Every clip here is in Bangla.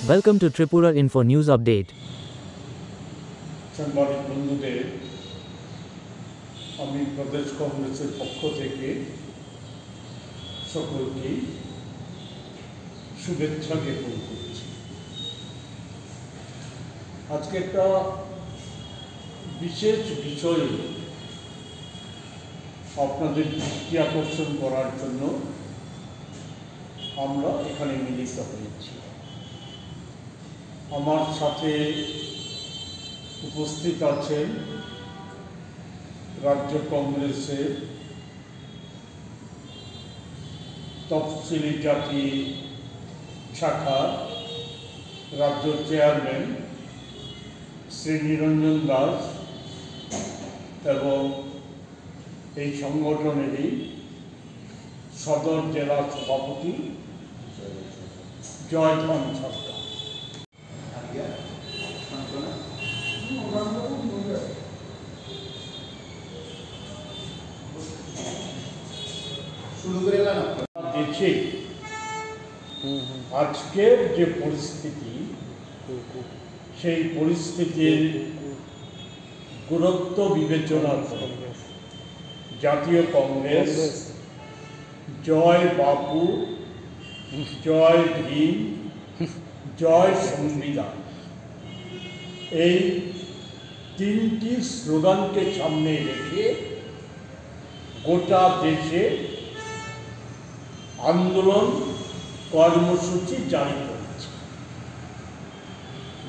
Welcome to Tripura Info News Update. সাংবাদিক বন্ধুদের আমি প্রদেশ কংগ্রেসের পক্ষ থেকে সকলকে শুভেচ্ছা জ্ঞাপন করছি। আজকে একটা বিশেষ বিষয়ে আপনাদের দৃষ্টি আকর্ষণ করার জন্য আমরা এখানে মিলিত হয়েছি। আমার সাথে উপস্থিত আছেন রাজ্য কংগ্রেসের তফসিলি জাতি শাখা রাজ্য চেয়ারম্যান শ্রী নিরঞ্জন দাস এবং এই সংগঠনেরই সদর জেলা সভাপতি জয়ধন সরকার। দেশে আজকের যে পরিস্থিতি, সেই পরিস্থিতির গুরুত্ব বিবেচনা করে জাতীয় কংগ্রেস জয় বাপু, জয় ভীম, জয় সংবিধান এই তিনটি স্লোগানকে সামনে রেখে গোটা দেশে আন্দোলন কর্মসূচি জারি করেছে।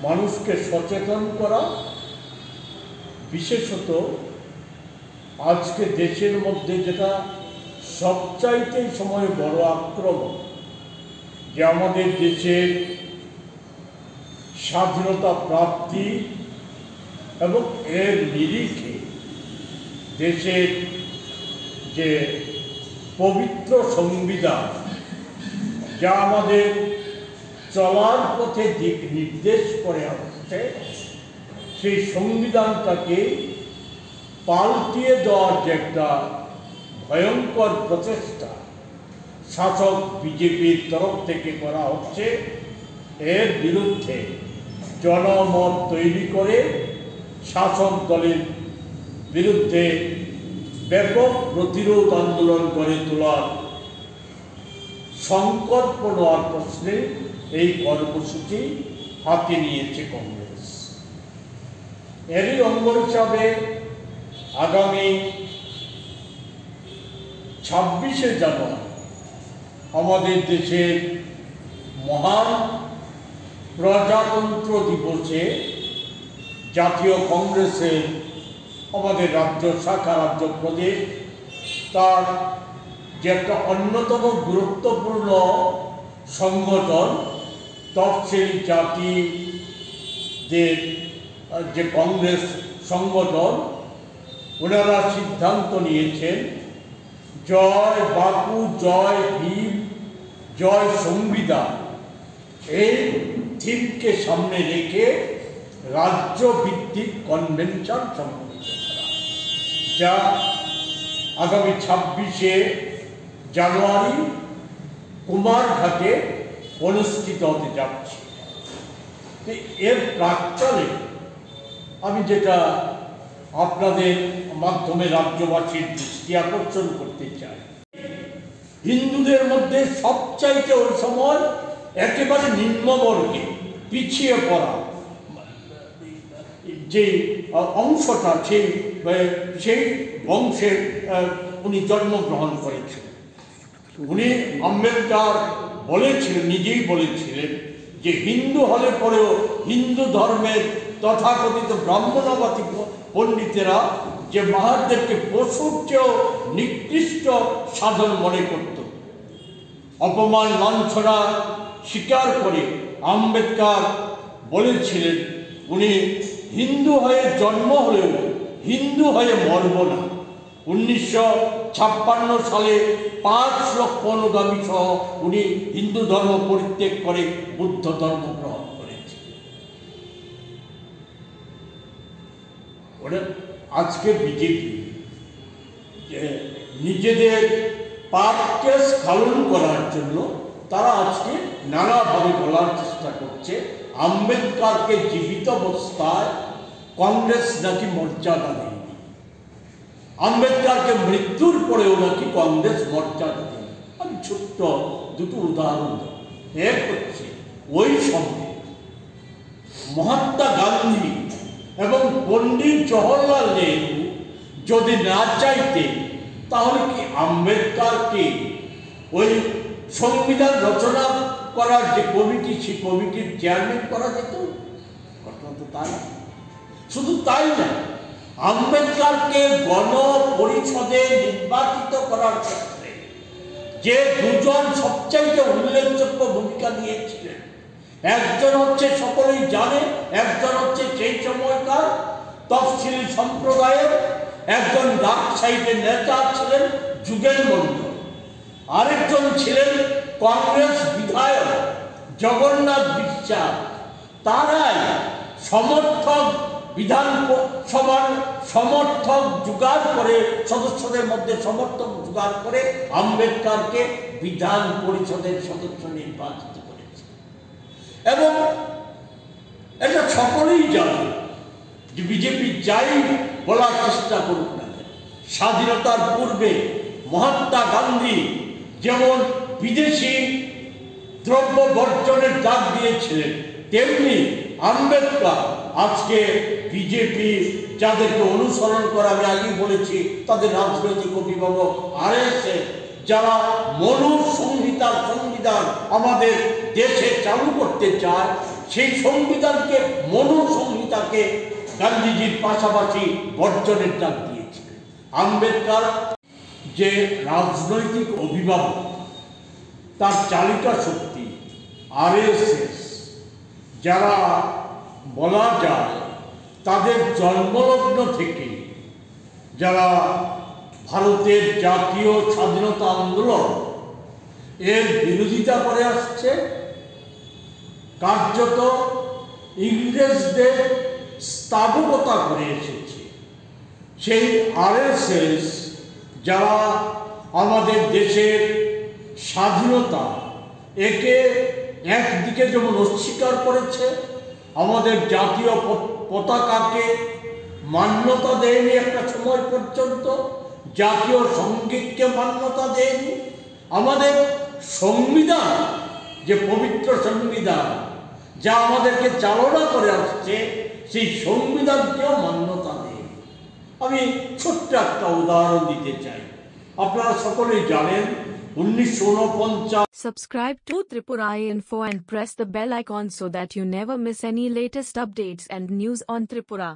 মানুষকে সচেতন করা, বিশেষত আজকে দেশের মধ্যে যেটা সবচাইতে সময় বড় আক্রমণ, যে আমাদের দেশের স্বাধীনতা প্রাপ্তি এবং এর নিরিখে দেশের যে পবিত্র সংবিধান, যা আমাদের চলার পথে দিক নির্দেশ করে আসছে, সেই সংবিধানটাকে পাল্টিয়ে দেওয়ার যে একটা ভয়ঙ্কর প্রচেষ্টা শাসক বিজেপির তরফ থেকে করা হচ্ছে, এর বিরুদ্ধে জনমত তৈরি করে শাসক দলের বিরুদ্ধে ব্যাপক প্রতিরোধ আন্দোলন গড়ে তোলার সংকল্প নেওয়ার প্রশ্নে এই কর্মসূচি হাতে নিয়েছে কংগ্রেস। এরই অঙ্গ হিসাবে আগামী 26শে জানুয়ারি আমাদের দেশের মহান প্রজাতন্ত্র দিবসে জাতীয় কংগ্রেসের আমাদের রাজ্য শাখা, রাজ্য প্রদেশ, তার যে একটা অন্যতম গুরুত্বপূর্ণ সংগঠন তফসিলি জাতিদের যে কংগ্রেস সংগঠন, ওনারা সিদ্ধান্ত নিয়েছেন জয় বাপু, জয় ভীম, জয় সংবিধান এই থিমকে সামনে রেখে রাজ্য ভিত্তিক কনভেনশন সংগঠিত করা, যা আগামী 26শে জানুয়ারি কুমারঘাটে অনুষ্ঠিত হতে যাচ্ছে। এর প্রাক্কালে আমি যেটা আপনাদের মাধ্যমে রাজ্যবাসীর দৃষ্টি আকর্ষণ করতে চাই, হিন্দুদের মধ্যে সবচাইতে ওই সময় একেবারে নিম্নবর্গে পিছিয়ে পড়া যে অংশটা, সেই বংশের উনি জন্মগ্রহণ করেছিলেন। উনি আম্বেদকর বলেছিলেন, নিজেই বলেছিলেন যে হিন্দু হলে পরেও হিন্দু ধর্মের তথাকথিত ব্রাহ্মণবাদী পণ্ডিতেরা যে মহাদেবকে পশুর চেয়েও নিকৃষ্ট সাধন মনে করত, অপমান লাঞ্ছনা স্বীকার করে আম্বেদকর বলেছিলেন উনি হিন্দু হয়ে জন্ম হলেও হিন্দু হয়ে মরব না। 1956 সালে 5 লক্ষ অনুগামী সহ উনি হিন্দু ধর্ম পরিত্যাগ করে বুদ্ধ ধর্ম গ্রহণ করেছিলেন। আজকে বিজেপি নিজেদের পাপকে স্খলন করার জন্য তারা আজকে নানাভাবে বলার চেষ্টা করছে আম্বেদকরকে জীবিত অবস্থায় কংগ্রেস নাকি মর্যাদা দেয়নি, আম্বেদকরকে মৃত্যুর পরেও নাকি কংগ্রেস মর্যাদা দেয়নি। আমি ছোট্ট দুটো উদাহরণ দেব। এক হচ্ছে ওই সময় মহাত্মা গান্ধী এবং পণ্ডিত জওহরলাল নেহরু যদি না চাইতেন তাহলে কি আম্বেদকরকে ওই সংবিধান রচনা করার যে কমিটি, সেই কমিটির চেয়ারম্যান করা যেত? ঘটনা তো তাই। শুধু তাই না, আম্বেদকরকে গণপরিষদে নির্বাচিত করার ক্ষেত্রে যে দুজন সবচাইতে উল্লেখযোগ্য ভূমিকা নিয়েছিলেন, একজন হচ্ছে সকলেই জানে, একজন হচ্ছে সেই সময়কার তফসিলি সম্প্রদায়ের একজন রাজশাহীতে নেতা ছিলেন যুগেন মণ্ডল, আরেকজন ছিলেন কংগ্রেস বিধায়ক জগন্নাথ বিশ্বাস। তারাই সমর্থক বিধানসভার সমর্থক জোগাড় করে, সদস্যদের মধ্যে সমর্থক জোগাড় করে আম্বেদকরকে বিধান পরিষদের সদস্য নির্বাচিত করেছে। এবং এটা সকলেই জানে যে বিজেপি যাই বলার চেষ্টা করুক না, স্বাধীনতার পূর্বে মহাত্মা গান্ধী যেমন বিদেশি দ্রব্য বর্জনের ডাক দিয়েছিলেন, তেমনি আম্বেদকর আজকে বিজেপি যাদেরকে অনুসরণ করে, আমি আগেই বলেছি, তাদের রাজনৈতিক অভিভাবক আরএসএস, যারা মনুসংহিতার সংবিধান আমাদের দেশে চালু করতে চায়, সেই সংবিধানকে, মনুসংহিতাকে গান্ধীজির পাশাপাশি বর্জনের ডাক দিয়েছিলেন। আম্বেদকর যে রাজনৈতিক অভিভাবক, তার চালিকা শক্তি আরএসএস, যারা বলা যায় তাদের জন্মলগ্ন থেকে যারা ভারতের জাতীয় স্বাধীনতা আন্দোলন এর বিরোধিতা করে আসছে, কার্যত ইংরেজদের স্থাবকতা করে এসেছে, সেই আরএসএস যারা আমাদের দেশের স্বাধীনতা একে একদিকে যেমন অস্বীকার করেছে, আমাদের জাতীয় পতাকাকে মান্যতা দেয়নি একটা সময় পর্যন্ত, জাতীয় সঙ্গীতকে মান্যতা দেয়নি, আমাদের সংবিধান যে পবিত্র সংবিধান যা আমাদেরকে চালনা করে আসছে, সেই সংবিধানকেও মান্যতা দেয়নি। আমি ছোট্ট একটা উদাহরণ দিতে চাই। আপনারা সকলেই জানেন 1949। Subscribe to Tripura Info and press the bell icon so that you never miss any latest updates and news on Tripura.